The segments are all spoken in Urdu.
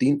3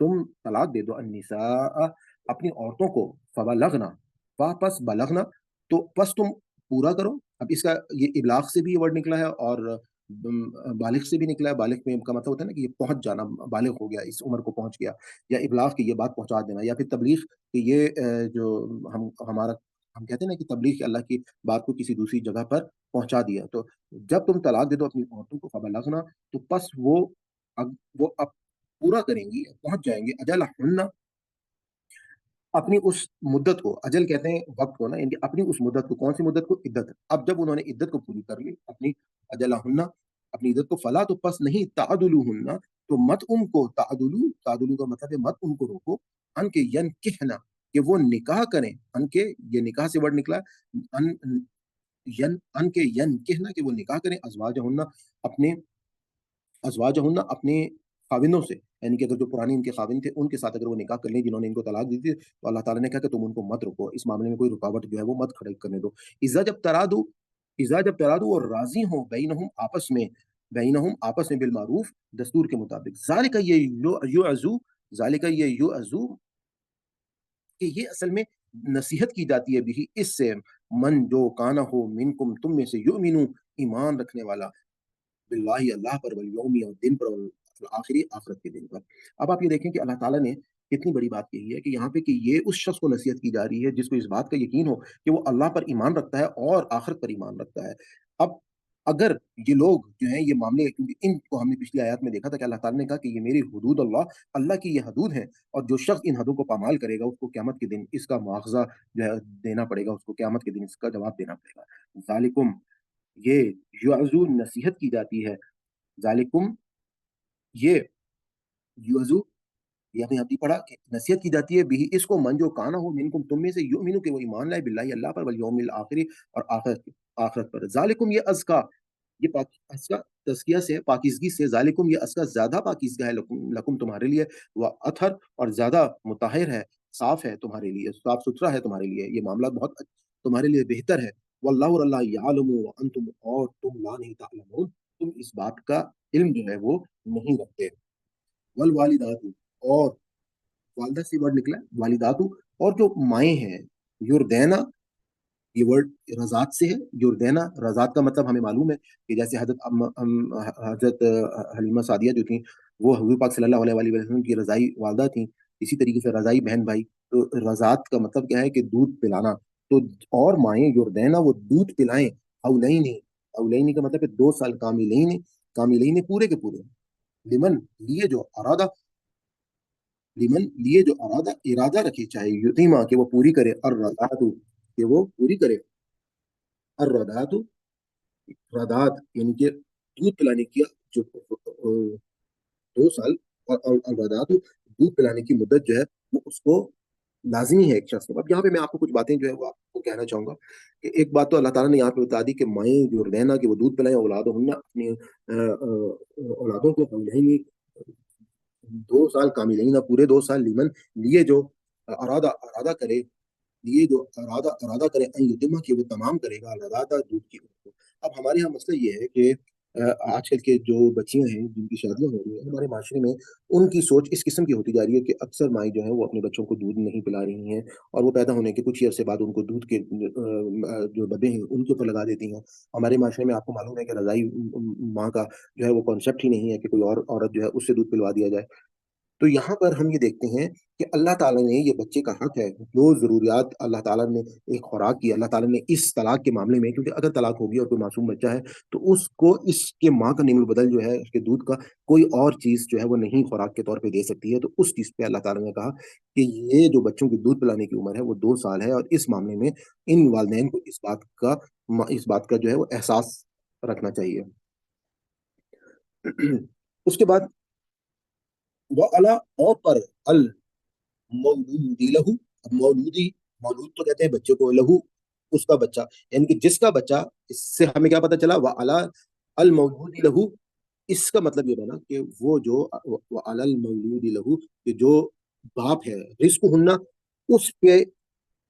تم طلاق دے دو النساء اپنی عورتوں کو، فبلغنا، واپس بلغنا، تو پس تم پورا کرو. اب اس کا یہ ابلاغ سے بھی یہ ورڈ نکلا ہے اور بالغ سے بھی نکلا ہے. بالغ میں کا مطلب ہوتا ہے نا کہ یہ پہنچ جانا، بالغ ہو گیا، اس عمر کو پہنچ گیا. یا ابلاغ کی یہ بات پہنچا دینا، یا پھر تبلیغ کہ یہ جو ہم کہتے ہیں نا کہ تبلیغ کہ اللہ کی بات کو کسی دوسری جگہ پر پہنچا دیا. تو جب تم طلاق دے دو اپنی عورتوں کو، فبلغنا، تو پس وہ اب پورا کریں گی، پہنچ جائیں گے اجل اپنی اس مدت کو. اجل کہتے ہیں وقت کو نا، یعنی کہ اپنی اس مدت کو. کون سی مدت کو؟ عدت. اب جب انہوں نے عدت کو پوری کر لی اپنی، اجل اپنی عدت کو، فلا، تو پس نہیں، تعدلوہن، تو مت ان کو تعدلو کا مطلب ہے مت ان کو روکو، ان کے ین کہنا کہ وہ نکاح کریں. ان کے، یہ نکاح سے ورڈ نکلا، ان ان کے ین کہنا کہ وہ نکاح کریں، ازواجہن، اپنے اپنے خاوندوں سے. یعنی کہ اگر جو پرانے ان کے خاوند تھے ان کے ساتھ اگر وہ نکاح کر لیں جنہوں نے ان کو طلاق دی تھی، تو اللہ تعالیٰ نے کہا کہ تم ان کو مت روکو، اس معاملے میں کوئی رکاوٹ جو ہے وہ مت کھڑے کرنے دو. اذا جب ترادو اور راضی ہوں بینہم آپس میں بالمعروف، دستور کے مطابق. ذالک یہ یعزو کہ یہ اصل میں نصیحت کی جاتی ہے بھی اس سے، من جو کانا ہو منکم تم میں سے، یؤمنو ایمان رکھنے والا، باللہ اللہ پر، والیوم اور دن پر، آخری آخرت کے دن پر. اب آپ یہ دیکھیں کہ اللہ تعالیٰ نے کتنی بڑی بات کہی ہے کہ یہاں پہ کہ یہ اس شخص کو نصیحت کی جا رہی ہے جس کو اس بات کا یقین ہو کہ وہ اللہ پر ایمان رکھتا ہے اور آخرت پر ایمان رکھتا ہے. اب اگر یہ لوگ جو ہیں یہ معاملے، کیونکہ ان کو ہم نے پچھلی آیات میں دیکھا تھا کہ اللہ تعالیٰ نے کہا کہ یہ میری حدود اللہ کی یہ حدود ہیں، اور جو شخص ان حدوں کو پامال کرے گا اس کو قیامت کے دن اس کا مواخذہ جو ہے دینا پڑے گا، اس کو قیامت کے دن اس کا جواب دینا پڑے گا. ذالکم، یہ یعزو نصیحت کی جاتی ہے، ذالکم یہ یعزو، یہ ہم نے ابھی پڑھا کہ نصیحت کی جاتی ہے بھی اس کو، من جو کانا ہو منکم تم میں سے، یؤمنو کہ وہ ایمان لائے، باللہ اللہ پر، والیوم الآخری اور آخرت پر. ذالکم یہ ازکا، یہ ازکا تزکیہ سے، پاکیزگی سے. ذالکم یہ ازکا زیادہ پاکیزگہ ہے، لکم تمہارے لیے، وہ اطہر اور زیادہ مطہر ہے، صاف ہے تمہارے لیے، صاف ستھرا ہے تمہارے لیے. یہ معاملہ بہت تمہارے لیے بہتر ہے. واللہ، اور اللہ، یعلم وانتم، اور تم لا نہیں تعلمون، تم اس بات کا علم جو ہے وہ نہیں رکھتے. والوالدات، اور والدہ سے ورڈ نکلا ہے، والدات، اور جو مائیں ہیں، یردینا، یہ ورڈ رضات سے ہے. یردینا، رضات کا مطلب ہمیں معلوم ہے کہ جیسے حضرت حلیمہ سعدیہ جو تھیں وہ حضور پاک صلی اللہ علیہ وآلہ وسلم کی رضائی والدہ تھیں، اسی طریقے سے رضائی بہن بھائی. تو رضات کا مطلب کیا ہے کہ دودھ پلانا. تو اور مائیں یردینا، وہ دودھ پلائیں، اولینی، اولینی کا مطلب ہے 2 سال کاملین، کاملین پورے کے پورے. لمن، لیے جو ارادہ، لمن لیے جو ارادہ رکھے، چاہے یتیما کہ وہ پوری کرے، الرضاعت کہ وہ پوری کرے، الرضاعت رضاعت یعنی کہ دودھ پلانے کی جو 2 سال، اور الرضاعت دودھ پلانے کی مدت جو ہے وہ اس کو لازمی ہے ایک شخص کو. اب یہاں پہ میں آپ کو کچھ باتیں جو ہے وہ آپ کو کہنا چاہوں گا کہ ایک بات تو اللہ تعالیٰ نے یہاں پہ بتا دی کہ مائیں جو رہنا کہ وہ دودھ پلائیں، اولادوں ہن، اپنی اولادوں کو حولین 2 سال کاملین، پورے 2 سال، لیمن لیے جو ارادہ کرے، لیے جو ارادہ کرے، یتیما کہ وہ تمام کرے گا، الرضاعت دودھ کی عمر کو. اب ہمارے یہاں مسئلہ یہ ہے کہ آج کل کے جو بچیاں ہیں جن کی شادیاں ہو رہی ہیں ہمارے معاشرے میں، ان کی سوچ اس قسم کی ہوتی جا رہی ہے کہ اکثر مائیں جو ہیں وہ اپنے بچوں کو دودھ نہیں پلا رہی ہیں، اور وہ پیدا ہونے کے کچھ ہی عرصے بعد ان کو دودھ کے جو ڈبے ہیں ان کے اوپر لگا دیتی ہیں. ہمارے معاشرے میں آپ کو معلوم ہے کہ رضائی ماں کا جو ہے وہ کانسیپٹ ہی نہیں ہے کہ کوئی اور عورت جو ہے اس سے دودھ پلوا دیا جائے. تو یہاں پر ہم یہ دیکھتے ہیں کہ اللہ تعالیٰ نے یہ بچے کا حق ہے، جو ضروریات اللہ تعالیٰ نے ایک خوراک کی، اللہ تعالیٰ نے اس طلاق کے معاملے میں، کیونکہ اگر طلاق ہوگی اور کوئی معصوم بچہ ہے تو اس کو اس کے ماں کا نیم البدل جو ہے اس کے دودھ کا کوئی اور چیز جو ہے وہ نہیں خوراک کے طور پہ دے سکتی ہے. تو اس چیز پہ اللہ تعالیٰ نے کہا کہ یہ جو بچوں کی دودھ پلانے کی عمر ہے وہ 2 سال ہے، اور اس معاملے میں ان والدین کو اس بات کا جو ہے وہ احساس رکھنا چاہیے. اس کے بعد وہ اللہ، اور پر، المولود لہو. اب مولود تو کہتے ہیں بچے کو، لہو اس کا بچہ، یعنی کہ جس کا بچہ. اس سے ہمیں کیا پتا چلا؟ وہ اللہ المولود لہو، اس کا مطلب یہ بنا کہ وہ جو وعلی المولود لہو، کہ جو باپ ہے، رزق ہننا، اس پہ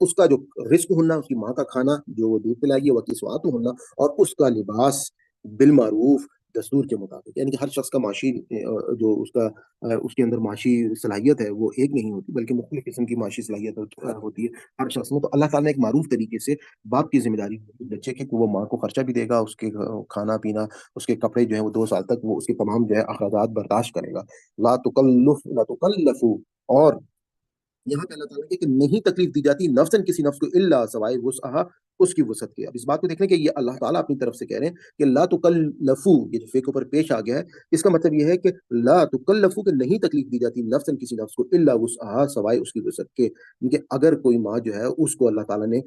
اس کا جو رزق ہننا، اس کی ماں کا کھانا جو وہ دودھ پلائے گی، وہ کسوات ہننا، اور اس کا لباس بالمعروف دستور کے مطابق، یعنی کہ ہر شخص کا معاشی جو اس کا اس کے اندر معاشی صلاحیت ہے وہ ایک نہیں ہوتی، بلکہ مختلف قسم کی معاشی صلاحیت ہوتی ہے ہر شخص میں. تو اللہ تعالیٰ نے ایک معروف طریقے سے باپ کی ذمہ داری ہوتی ہے بچے کی کہ وہ ماں کو خرچہ بھی دے گا، اس کے کھانا پینا، اس کے کپڑے جو ہے وہ 2 سال تک وہ اس کے تمام جو ہے اخراجات برداشت کرے گا. لا تکلف اور یہاں پہ اللہ تعالیٰ نے کہ نہیں تکلیف دی جاتی نفسن کسی نفس کو الا سوائے وسعہا، اس کی وسعت کے. اب اس بات کو دیکھنے کہ یہ اللہ تعالیٰ اپنی طرف سے کہہ رہے ہیں کہ لا تکلفو، یہ جو فے کے اوپر پیش آ گیا ہے، اس کا مطلب یہ ہے کہ لا تکلفو کہ نہیں تکلیف دی جاتی نفسن کسی نفس کو الا وسعہا سوائے اس کی وسعت کے. کہ اگر کوئی ماں جو ہے اس کو اللہ تعالیٰ نے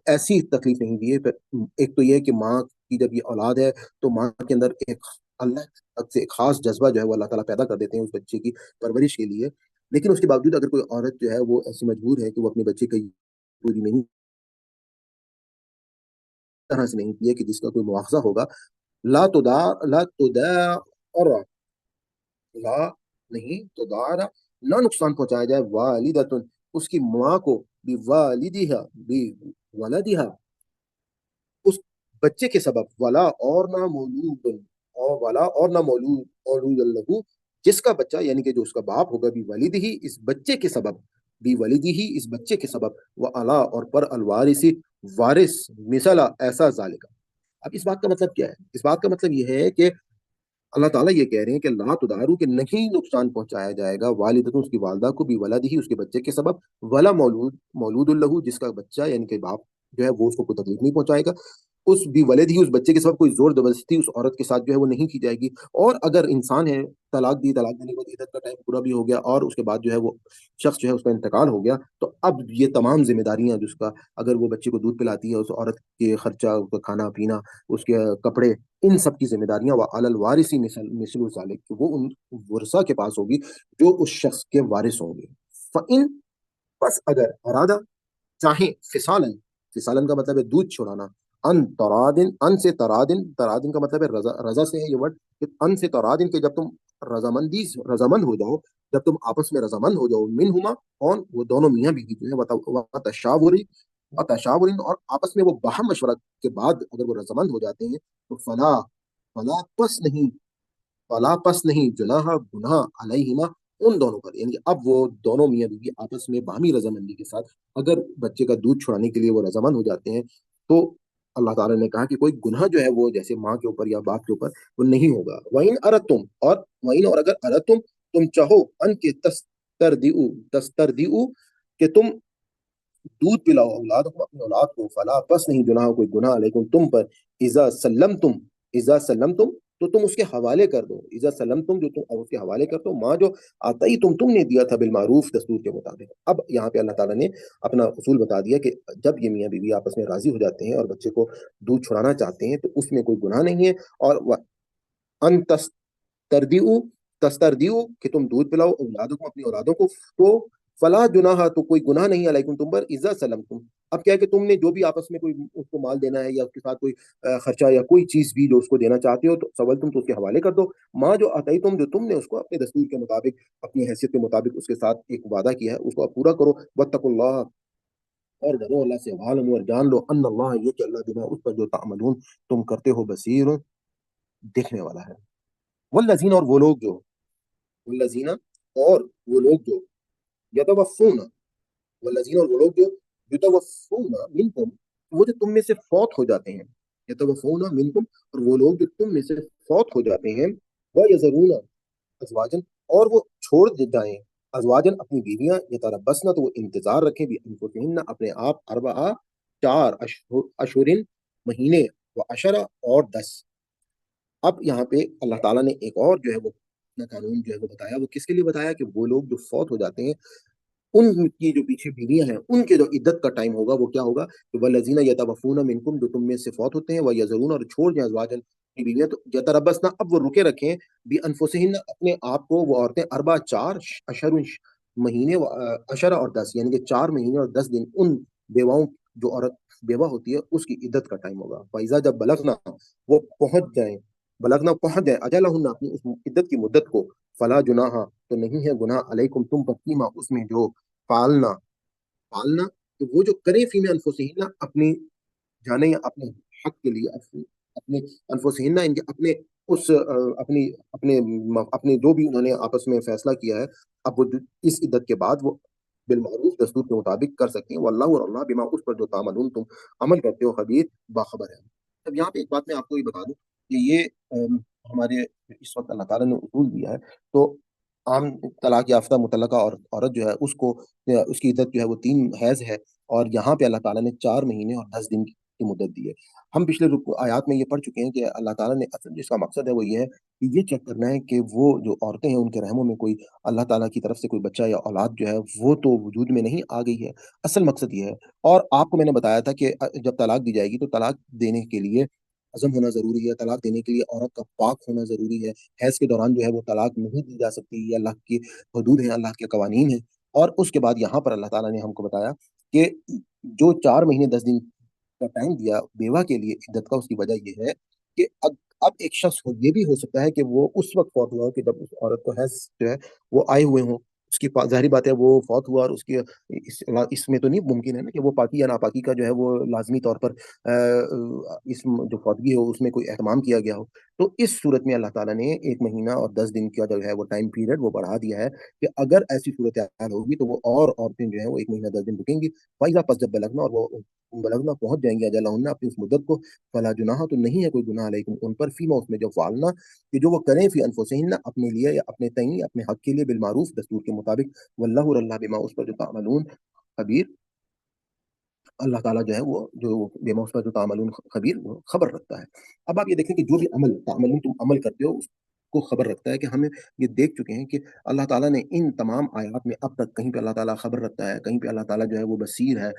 ایسی تکلیف نہیں دی ہے. ایک تو یہ کہ ماں کی جب یہ اولاد ہے تو ماں کے اندر ایک اللہ سے ایک خاص جذبہ جو ہے وہ اللہ تعالیٰ پیدا کر دیتے ہیں اس بچے کی پرورش کے لیے. لیکن اس کے باوجود اگر کوئی عورت جو ہے وہ ایسی مجبور ہے کہ وہ اپنے بچے کی پوری نہیں طرح سے نہیں کی ہے کہ جس کا کوئی مواخذہ ہوگا، لا تدا اور لا نہیں تو دارا نہ نقصان پہنچایا جائے والدتن اس کی ماں کو بھی والدیہا بھی ولدیہا اس بچے کے سبب، ولا اور نہ مولود اور ولا اور نہ مولود اللہ جس کا بچہ یعنی کہ جو اس کا باپ ہوگا بھی والد ہی اس بچے کے سبب، بھی والدی ہی اس بچے کے سبب، وہ اعلیٰ اور پر الوارثی وارث مثلا ایسا ذالکا. اب اس بات کا مطلب کیا ہے؟ اس بات کا مطلب یہ ہے کہ اللہ تعالیٰ یہ کہہ رہے ہیں کہ لا تدارو کہ نہیں نقصان پہنچایا جائے گا والدتوں اس کی والدہ کو بھی ولد ہی اس کے بچے کے سبب، ولا مولود اللہ جس کا بچہ یعنی کہ باپ جو ہے وہ اس کو کوئی تکلیف نہیں پہنچائے گا، اس بھی ولد ہی اس بچے کے سبب کوئی زور زبردستی اس عورت کے ساتھ جو ہے وہ نہیں کی جائے گی. اور اگر انسان ہے طلاق دی، طلاق دینے کے بعد عدت کا ٹائم پورا بھی ہو گیا اور اس کے بعد جو ہے وہ شخص جو ہے اس کا انتقال ہو گیا، تو اب یہ تمام ذمہ داریاں جس کا اگر وہ بچے کو دودھ پلاتی ہے اس عورت کے خرچہ، اس کا کھانا پینا، اس کے کپڑے، ان سب کی ذمہ داریاں وہ علی الوارثی مثل ذالک وہ ان ورثہ کے پاس ہوگی جو اس شخص کے وارث ہوں گے. فَإِن بس اگر ارادہ چاہیں فسالن کا مطلب ہے دودھ چھڑانا، ان ترادن ان سے ترادن کا مطلب ہے رضا، رضا سے ہے یہ ورڈ کہ ان سے ترادن کہ جب تم رضامند ہو جاؤ، جب تم آپس میں رضامند ہو جاؤ منہما کون وہ دونوں میاں بیوی جو ہے وتشاورن اور آپس میں وہ باہم مشورہ کے بعد اگر وہ رضامند ہو جاتے ہیں تو فلا پس نہیں جناح گناہ علیہما ان دونوں پر. یعنی کہ اب وہ دونوں میاں بیوی آپس میں باہمی رضامندی کے ساتھ اگر بچے کا دودھ چھڑانے کے لیے وہ رضامند ہو جاتے ہیں تو اللہ تعالیٰ نے کہا کہ کوئی گناہ جو ہے وہ جیسے ماں کے اوپر یا باپ کے اوپر وہ نہیں ہوگا. وَإِنْ أَرَدْتُمْ اور اگر اردتم تم چاہو ان کے تستردیو کہ تم دودھ پلاؤ اولاد کو اپنی اولاد کو، فلا پس نہیں جناح کوئی گناہ علیکم تم پر، اذا سلمتم تو تم اس کے حوالے کر دو، اذا سلمتم جو تم اس کے حوالے کر دو ماں جو آتا تم نے دیا تھا بالمعروف دستور کے مطابق. اب یہاں پہ اللہ تعالیٰ نے اپنا اصول بتا دیا کہ جب یہ میاں بیوی آپس میں راضی ہو جاتے ہیں اور بچے کو دودھ چھڑانا چاہتے ہیں تو اس میں کوئی گناہ نہیں ہے. اور ان تستردیو کہ تم دودھ پلاؤ اولادوں کو اپنی اولادوں کو، تو فلا جناح تو کوئی گناہ نہیں علیکم تم پر اذا سلمتم. اب کیا ہے کہ تم نے جو بھی آپس میں کوئی اس کو مال دینا ہے یا اس کے ساتھ کوئی خرچہ یا کوئی چیز بھی جو اس کو دینا چاہتے ہو تو سوال تم تو اس کے حوالے کر دو. ماں جو آتا تم جو تم نے اس کو اپنے دستور کے مطابق اپنی حیثیت کے مطابق اس کے ساتھ ایک وعدہ کیا ہے اس کو پورا کرو. واتقوا اللہ اور ڈرو اللہ سے، وعلموا اور جان لو ان اللہ یہ کہ اللہ بما اس پر جو تعملون تم کرتے ہو بصیر دیکھنے والا ہے. والذین اور وہ لوگ جو والذین اور وہ لوگ جو یتوفون والذین اور وہ لوگ جو یتوفون منکم وہ جو تم میں سے فوت ہو جاتے ہیں، یتوفون منکم اور وہ لوگ جو تم میں سے فوت ہو جاتے ہیں، وَيَذَرُونَ ازواجن اور وہ چھوڑ جائیں ازواجن اپنی بیویاں، یتربصن تو وہ انتظار رکھیں بھی انفسہن اپنے آپ، اربعہ 4 اشہرن مہینے، و عشرہ اور 10. اب یہاں پہ اللہ تعالیٰ نے ایک اور جو ہے وہ اپنا قانون جو ہے وہ بتایا. وہ کس کے لیے بتایا؟ کہ وہ لوگ جو فوت ہو جاتے ہیں ان کی جو پیچھے بیویاں ہیں ان کے جو عدت کا ٹائم ہوگا وہ کیا ہوگا کہ والذین یتوفون منکم جو تم میں سے فوت ہوتے ہیں، ویذرون اور چھوڑ جائیں ازواجن کی بیویاں، تو یتربصن اب وہ رکے رکھیں بھی انفسہن اپنے آپ کو، وہ عورتیں، اربع 4 اشہر مہینے، عشرہ اور 10 یعنی کہ 4 مہینے اور 10 دن ان بیواؤں جو عورت بیوہ ہوتی ہے اس کی عدت کا ٹائم ہوگا. فائزہ جب بلغنا وہ پہنچ جائیں اجلہن اپنی اس عدت کی مدت کو، فلا جناح تو نہیں ہے گناہ علیکم تم پر فیما اس میں جو پالنا تو وہ جو کریں فیما انفسہن اپنی جانے یا اپنے حق کے لیے، اپنے انفسہن ان کے اپنے اس اپنی اپنے اپنے جو بھی انہوں نے آپس میں فیصلہ کیا ہے، اب وہ اس عدت کے بعد وہ بالمعروف دستور کے مطابق کر سکتے ہیں، واللہ اور اللہ بما اس پر جو تعملون تم عمل کرتے ہو خبیر باخبر ہے۔ اب یہاں پہ ایک بات میں آپ کو یہ بتا دوں کہ یہ ہمارے اس وقت اللہ تعالیٰ نے اصول دیا ہے، تو عام طلاق یافتہ مطلقہ عورت جو ہے اس کو اس کی عدت جو ہے وہ 3 حیض ہے، اور یہاں پہ اللہ تعالیٰ نے 4 مہینے اور 10 دن کی مدت دی ہے۔ ہم پچھلے آیات میں یہ پڑھ چکے ہیں کہ اللہ تعالیٰ نے اصل جس کا مقصد ہے وہ یہ ہے کہ یہ چیک کرنا ہے کہ وہ جو عورتیں ہیں ان کے رحموں میں کوئی اللہ تعالیٰ کی طرف سے کوئی بچہ یا اولاد جو ہے وہ تو وجود میں نہیں آ گئی ہے، اصل مقصد یہ ہے۔ اور آپ کو میں نے بتایا تھا کہ جب طلاق دی جائے گی تو طلاق دینے کے لیے عزم ہونا ضروری ہے، طلاق دینے کے لیے عورت کا پاک ہونا ضروری ہے، حیض کے دوران جو ہے وہ طلاق نہیں دی جا سکتی، یہ اللہ کی حدود ہیں، اللہ کے قوانین ہیں۔ اور اس کے بعد یہاں پر اللہ تعالیٰ نے ہم کو بتایا کہ جو 4 مہینے 10 دن کا ٹائم دیا بیوہ کے لیے عدت کا، اس کی وجہ یہ ہے کہ اب ایک شخص یہ بھی ہو سکتا ہے کہ وہ اس وقت فوت ہوا ہو کہ جب اس عورت کو حیض جو ہے وہ آئے ہوئے ہوں، اس کی ظاہری بات ہے وہ فوت ہوا، اور اس کی اس میں تو نہیں ممکن ہے نا کہ وہ پاکی یا ناپاکی کا جو ہے وہ لازمی طور پر اس جو فوتگی ہو اس میں کوئی اہتمام کیا گیا ہو، تو اس صورت میں اللہ تعالیٰ نے 1 مہینہ اور 10 دن کا جو ہے وہ ٹائم پیریڈ وہ بڑھا دیا ہے کہ اگر ایسی صورتحال ہوگی تو وہ اور عورتیں جو ہے وہ 1 مہینہ 10 دن رکیں گی، فائدہ پس جب بلغنا اور وہ بلغنا پہنچ جائیں گے اجلہن اپنی اس مدت کو، فلا جناح تو نہیں ہے کوئی گناہ علیکم ان پر، فیما اس میں جو فعلنا کہ جو وہ کریں فی انفسہن اپنے لیے یا اپنے تئیں اپنے حق کے لیے بالمعروف دستور کے مطابق، واللہ اور اللہ بما اس پر جو تعملون خبیر، اللہ تعالیٰ جو ہے وہ جو بے موسم جو تعملون خبیر وہ خبر رکھتا ہے۔ اب آپ یہ دیکھیں کہ جو بھی عمل تعملون تم عمل کرتے ہو اس کو خبر رکھتا ہے، کہ ہمیں یہ دیکھ چکے ہیں کہ اللہ تعالیٰ نے ان تمام آیات میں اب تک کہیں پہ اللہ تعالیٰ خبر رکھتا ہے، کہیں پہ اللہ تعالیٰ جو ہے وہ بصیر ہے،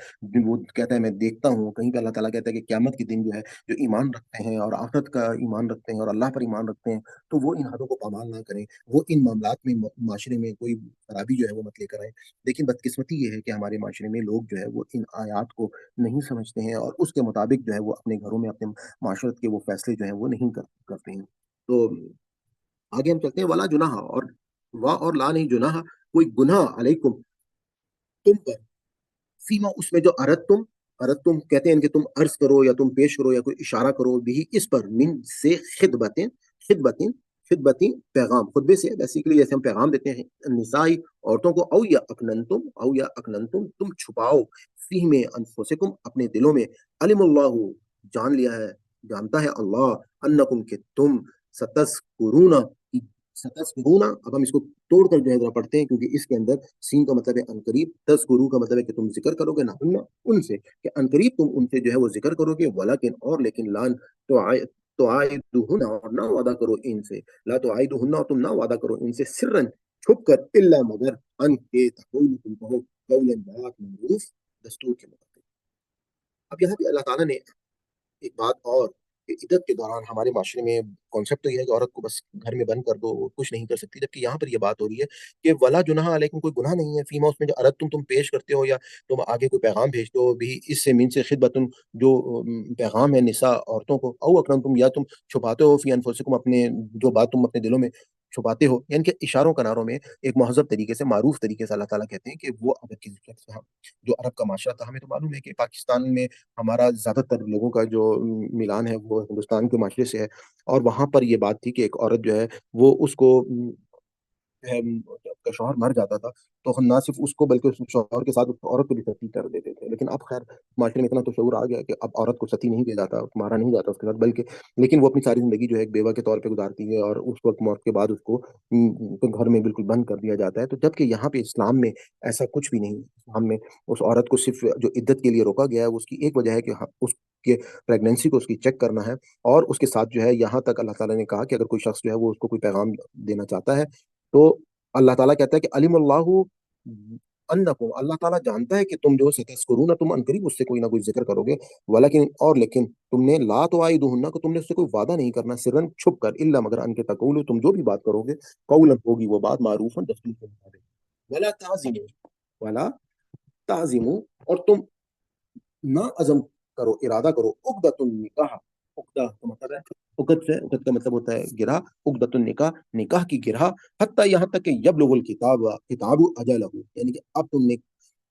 وہ کہتا ہے میں دیکھتا ہوں، کہیں پہ اللہ تعالیٰ کہتا ہے کہ قیامت کے دن جو ہے جو ایمان رکھتے ہیں اور آخرت کا ایمان رکھتے ہیں اور اللہ پر ایمان رکھتے ہیں تو وہ ان حدوں کو پامال نہ کریں، وہ ان معاملات میں معاشرے میں کوئی خرابی جو ہے وہ مت لے کر آئیں۔ لیکن بدقسمتی یہ ہے کہ ہمارے معاشرے میں لوگ جو ہے وہ ان آیات کو نہیں سمجھتے ہیں، اور اس کے مطابق جو ہے وہ اپنے گھروں میں اپنے معاشرت کے وہ فیصلے جو ہیں وہ نہیں کرتے ہیں۔ تو آگے ہم چلتے ہیں، ولا جناح، اور وا اور لا نہیں، جناح کوئی گناہ علیکم تم پر، فیما اس میں جو ارد تم کہتے ہیں کہ تم عرض کرو یا تم پیش کرو یا کوئی اشارہ کرو بھی اس پر، من سے خدبتیں خدبتیں پیغام، خطبے سے بیسیکلی جیسے ہم پیغام دیتے ہیں نسائی عورتوں کو، او یا اکننتم تم چھپاؤ، فی میں انفسکم اپنے دلوں میں، علم اللہ جان لیا ہے، جانتا ہے اللہ، انکم کہ تم ستذکرون، اب ہم اس کو توڑ کر جو ہے ذرا پڑھتے ہیں کیونکہ اس کے اندر سین کا مطلب ہے انقریب، تذکرو کا مطلب ہے کہ تم ذکر کرو گے، نہ ان سے، کہ انقریب تم ان سے جو ہے وہ ذکر کرو گے، ولیکن اور لیکن لان تو عائدہن اور نہ وعدہ کرو ان سے، لا تو عائدہن اور تم نہ وعدہ کرو ان سے، سرن چھپ کر، الا مگر ان کے تقول تم کہو قولا بات معروف دستور کے مطابق۔ اب یہاں پہ اللہ تعالیٰ نے ایک بات اور، کہ عدت کے دوران ہمارے معاشرے میں کانسیپٹ تو یہ ہے کہ عورت کو بس گھر میں بند کر دو، وہ کچھ نہیں کر سکتی، جبکہ یہاں پر یہ بات ہو رہی ہے کہ ولا جناح علیکم کوئی گناہ نہیں ہے، فیما اس میں جو عرض تم پیش کرتے ہو یا تم آگے کوئی پیغام بھیجتے ہو بھی، اس سے من سے خدمتن جو پیغام ہے نساء عورتوں کو، او اکرم تم یا تم چھپاتے ہو فی انفسکم اپنے جو بات تم اپنے دلوں میں چھپاتے ہو، یعنی کہ اشاروں کناروں میں ایک مہذب طریقے سے معروف طریقے سے اللہ تعالیٰ کہتے ہیں کہ وہ اگر کسی شخص سے جو عرب کا معاشرہ تھا، ہمیں تو معلوم ہے کہ پاکستان میں ہمارا زیادہ تر لوگوں کا جو ملان ہے وہ ہندوستان کے معاشرے سے ہے، اور وہاں پر یہ بات تھی کہ ایک عورت جو ہے وہ اس کو جو ہے جب کا شوہر مر جاتا تھا تو ہم نہ صرف اس کو بلکہ اس شوہر کے ساتھ اس عورت کو بھی ستی کر دیتے تھے، لیکن اب خیر معاشرے میں اتنا تو شعور آ گیا کہ اب عورت کو ستی نہیں کیا جاتا، مارا نہیں جاتا اس کے ساتھ، بلکہ لیکن وہ اپنی ساری زندگی جو ہے ایک بیوہ کے طور پہ گزارتی ہے، اور اس وقت موت کے بعد اس کو گھر میں بالکل بند کر دیا جاتا ہے، تو جبکہ یہاں پہ اسلام میں ایسا کچھ بھی نہیں ہے، اسلام میں اس عورت کو صرف جو عدت کے لیے روکا گیا ہے اس کی ایک وجہ ہے کہ اس کے پریگنینسی کو اس کی چیک کرنا ہے، اور اس کے ساتھ جو ہے یہاں تک اللہ تعالیٰ نے کہا کہ اگر کوئی شخص جو ہے وہ اس کو کوئی پیغام دینا چاہتا ہے تو اللہ تعالیٰ کہتا ہے کہ علم اللہ انکم، اللہ تعالیٰ جانتا ہے کہ تم جو ستذکرون تم انقریب اس سے کوئی نہ کوئی ذکر کرو گے، ولیکن اور لیکن تم نے لا تواعدوہن کو تم نے اس سے کوئی وعدہ نہیں کرنا، سرن چھپ کر، الا مگر ان کے تقولوا تم جو بھی بات کرو گے، قولا ہوگی وہ بات معروفا دستور کے مطابق، ولا تعزموا، ولا تعزموا اور تم نہ عزم کرو، ارادہ کرو، عقدۃ النکاح، عقدہ کا مطلب ہے عقد کا مطلب ہوتا ہے گرہ، عقدۃ النکاح نکاح کی گرہ، حتیٰ یہاں تک کہ یبلغ الکتاب کتاب اجلہ، یعنی کہ اب تم نے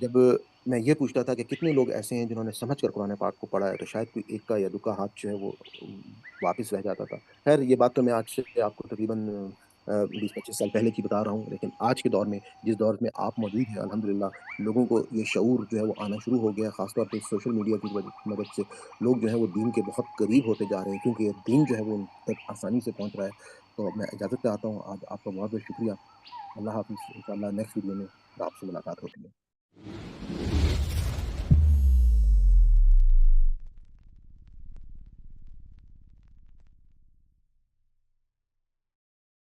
جب میں یہ پوچھتا تھا کہ کتنے لوگ ایسے ہیں جنہوں نے سمجھ کر قرآن پاک کو پڑھا ہے، تو شاید کوئی ایک کا یا دو کا ہاتھ جو ہے وہ واپس رہ جاتا تھا۔ خیر یہ بات تو میں آج سے آپ کو تقریباً 20-25 سال پہلے کی بتا رہا ہوں، لیکن آج کے دور میں جس دور میں آپ موجود ہیں الحمدللہ، لوگوں کو یہ شعور جو ہے وہ آنا شروع ہو گیا ہے، خاص طور پہ سوشل میڈیا کی مدد سے لوگ جو ہیں وہ دین کے بہت قریب ہوتے جا رہے ہیں، کیونکہ یہ دین جو ہے وہ ان تک آسانی سے پہنچ رہا ہے۔ تو اب میں اجازت چاہتا ہوں، آج آپ کا بہت بہت شکریہ۔ اللہ حافظ، انشاءاللہ نیکسٹ ویڈیو میں آپ سے ملاقات ہوتی ہے۔